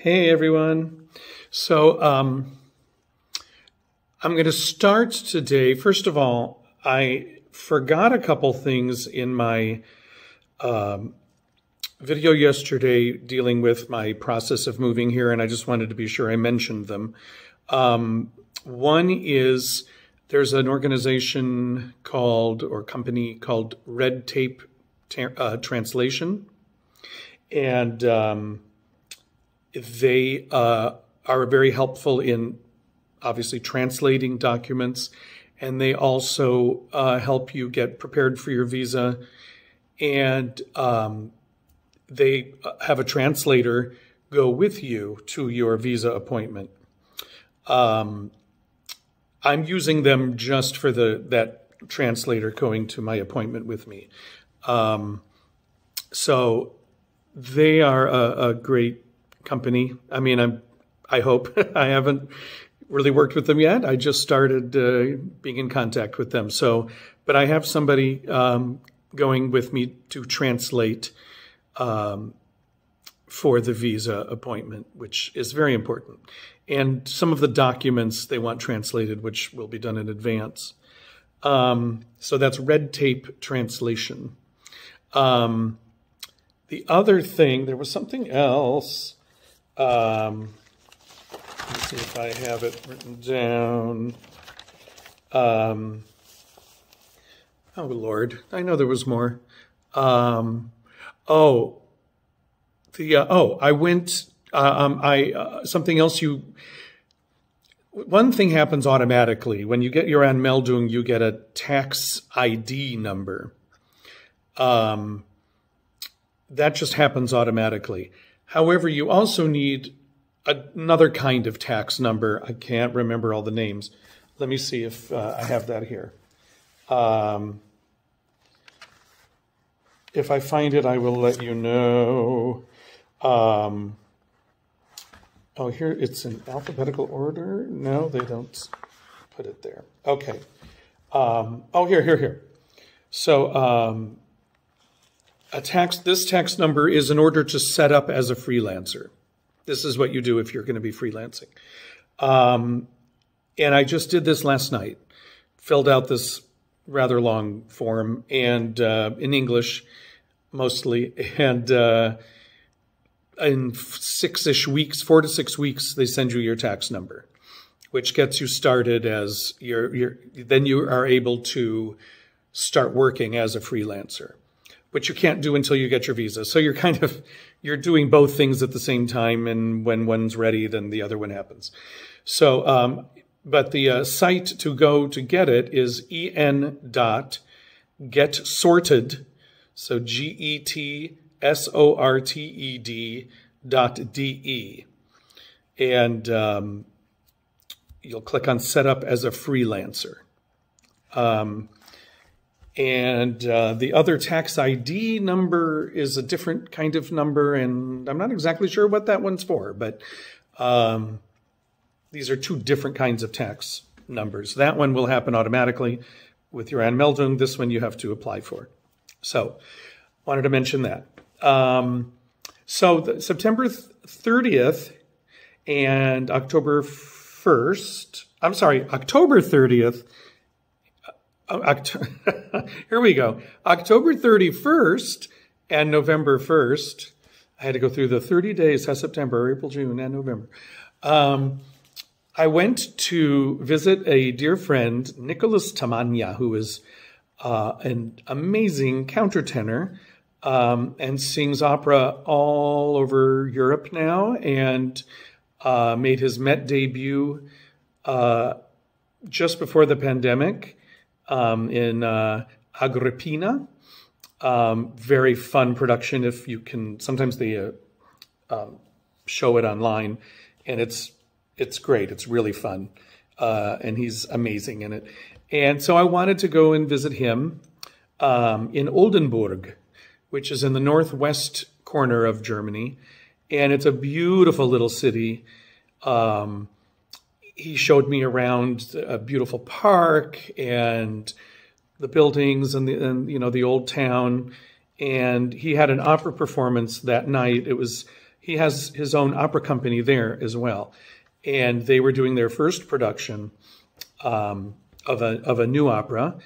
Hey everyone. So I'm going to start today. First of all, I forgot a couple things in my video yesterday dealing with my process of moving here, and I just wanted to be sure I mentioned them. One is there's an organization called, or company called Red Tape Translation, and they are very helpful in obviously translating documents, and they also help you get prepared for your visa, and they have a translator go with you to your visa appointment. I'm using them just for that translator going to my appointment with me. So they are a great company. I mean, I hope. I haven't really worked with them yet. I just started being in contact with them. So, but I have somebody going with me to translate for the visa appointment, which is very important. And some of the documents they want translated, which will be done in advance. So that's Red Tape Translation. The other thing, there was something else. Let's see if I have it written down. Oh, Lord, I know there was more. I went, something else one thing happens automatically. When you get your Anmeldung, you get a tax ID number. That just happens automatically. However, you also need another kind of tax number. I can't remember all the names. Let me see if I have that here. If I find it, I will let you know. Oh, here, it's in alphabetical order. No, they don't put it there. Okay. Here. So this tax number is in order to set up as a freelancer. This is what you do if you're going to be freelancing. And I just did this last night, filled out this rather long form, and in English mostly, and in 6-ish weeks, 4 to 6 weeks, they send you your tax number, which gets you started as then you are able to start working as a freelancer, which you can't do until you get your visa. So you're doing both things at the same time, and when one's ready, then the other one happens. So, but the site to go to get it is en.getsorted, so getsorted.de. And you'll click on Set Up as a Freelancer. And the other tax ID number is a different kind of number, and I'm not exactly sure what that one's for, but these are two different kinds of tax numbers. That one will happen automatically with your Anmeldung. This one you have to apply for. So wanted to mention that. September 30th and October 1st, October 30th, here we go. October 31st and November 1st. I had to go through the 30 days, September, April, June, and November. I went to visit a dear friend, Nicholas Tamanya, who is an amazing countertenor and sings opera all over Europe now, and made his Met debut just before the pandemic. In Agrippina. Very fun production if you can. Sometimes they show it online, and it's great. It's really fun, and he's amazing in it. And so I wanted to go and visit him in Oldenburg, which is in the northwest corner of Germany, and it's a beautiful little city. He showed me around a beautiful park and the buildings and the old town. And he had an opera performance that night. he has his own opera company there as well. And they were doing their first production of a new opera.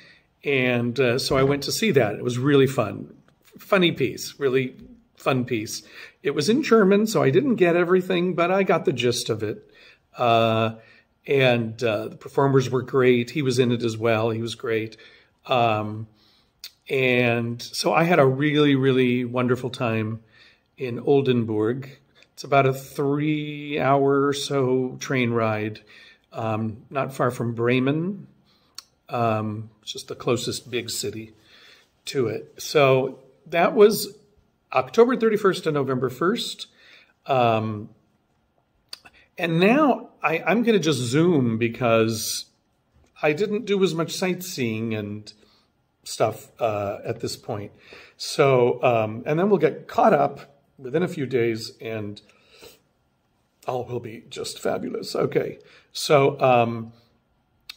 And so I went to see that. It was really fun. Funny piece, really fun piece. It was in German, so I didn't get everything, but I got the gist of it. And the performers were great. He was in it as well. He was great. And so I had a really, really wonderful time in Oldenburg. It's about a 3-hour or so train ride, not far from Bremen. It's just the closest big city to it. So that was October 31st to November 1st. And now I'm going to just zoom because I didn't do as much sightseeing and stuff at this point. So, and then we'll get caught up within a few days and all will be just fabulous. Okay. So,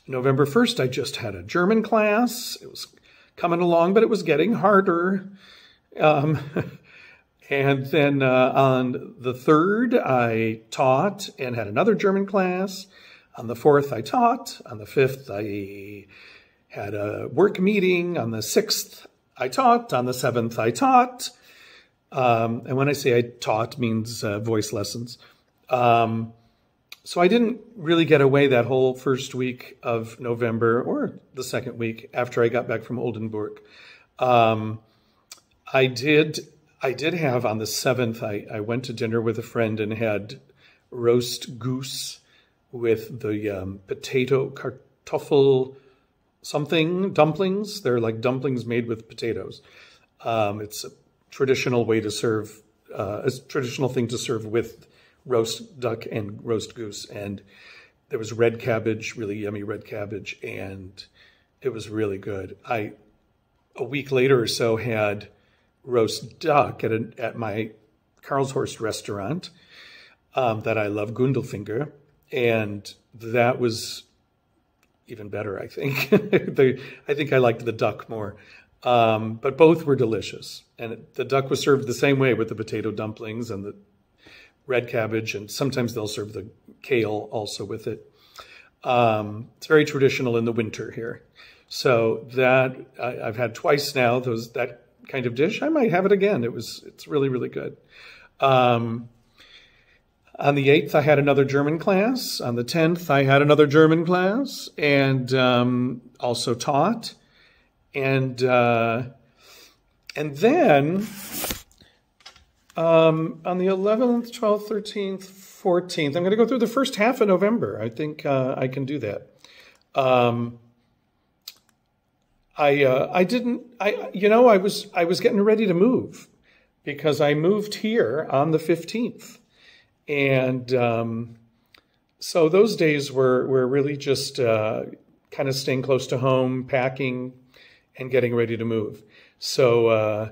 November 1st, I just had a German class. It was coming along, but it was getting harder. And then on the 3rd, I taught and had another German class. On the 4th, I taught. On the 5th, I had a work meeting. On the 6th, I taught. On the 7th, I taught. And when I say I taught, means voice lessons. So I didn't really get away that whole first week of November or the second week after I got back from Oldenburg. I did have on the 7th, I went to dinner with a friend and had roast goose with the potato, kartoffel something, dumplings. They're like dumplings made with potatoes. It's a traditional way to serve, a traditional thing to serve with roast duck and roast goose. And there was red cabbage, really yummy red cabbage, and it was really good. A week later or so, had roast duck at my Karlshorst restaurant that I love, Gundelfinger, and that was even better, I think. I think I liked the duck more, but both were delicious. And the duck was served the same way with the potato dumplings and the red cabbage, and sometimes they'll serve the kale also with it. It's very traditional in the winter here. So that I've had twice now, that kind of dish. I might have it again. It's really, really good. On the 8th, I had another German class. On the 10th, I had another German class and also taught. And then on the 11th, 12th, 13th, 14th, I'm going to go through the first half of November. I think I can do that. I was getting ready to move because I moved here on the 15th. And so those days were really just kind of staying close to home, packing, and getting ready to move. So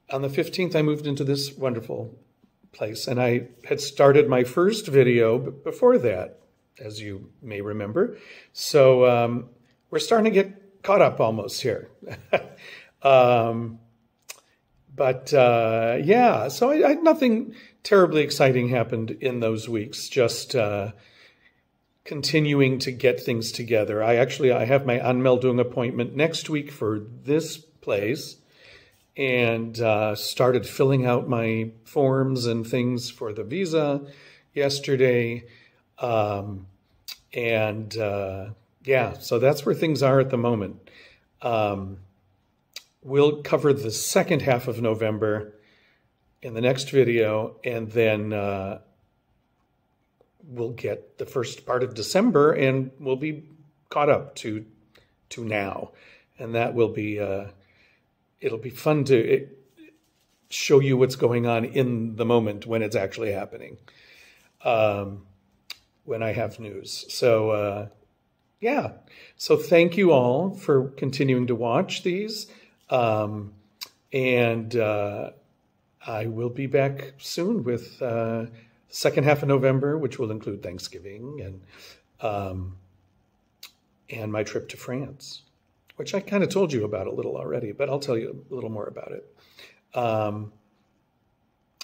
on the 15th, I moved into this wonderful place. And I had started my first video before that, as you may remember. So we're starting to get caught up almost here. Yeah, so I nothing terribly exciting happened in those weeks, just continuing to get things together. I have my Anmeldung appointment next week for this place and started filling out my forms and things for the visa yesterday. Yeah, so that's where things are at the moment. We'll cover the second half of November in the next video, and then we'll get the first part of December, and we'll be caught up to now. And that will be, it'll be fun to show you what's going on in the moment when it's actually happening, when I have news. So, yeah. So thank you all for continuing to watch these. I will be back soon with second half of November, which will include Thanksgiving and my trip to France, which I kind of told you about a little already, but I'll tell you a little more about it.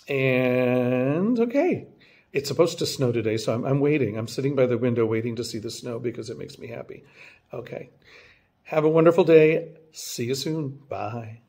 And everyone's okay. It's supposed to snow today, so I'm waiting. I'm sitting by the window waiting to see the snow because it makes me happy. Okay. Have a wonderful day. See you soon. Bye.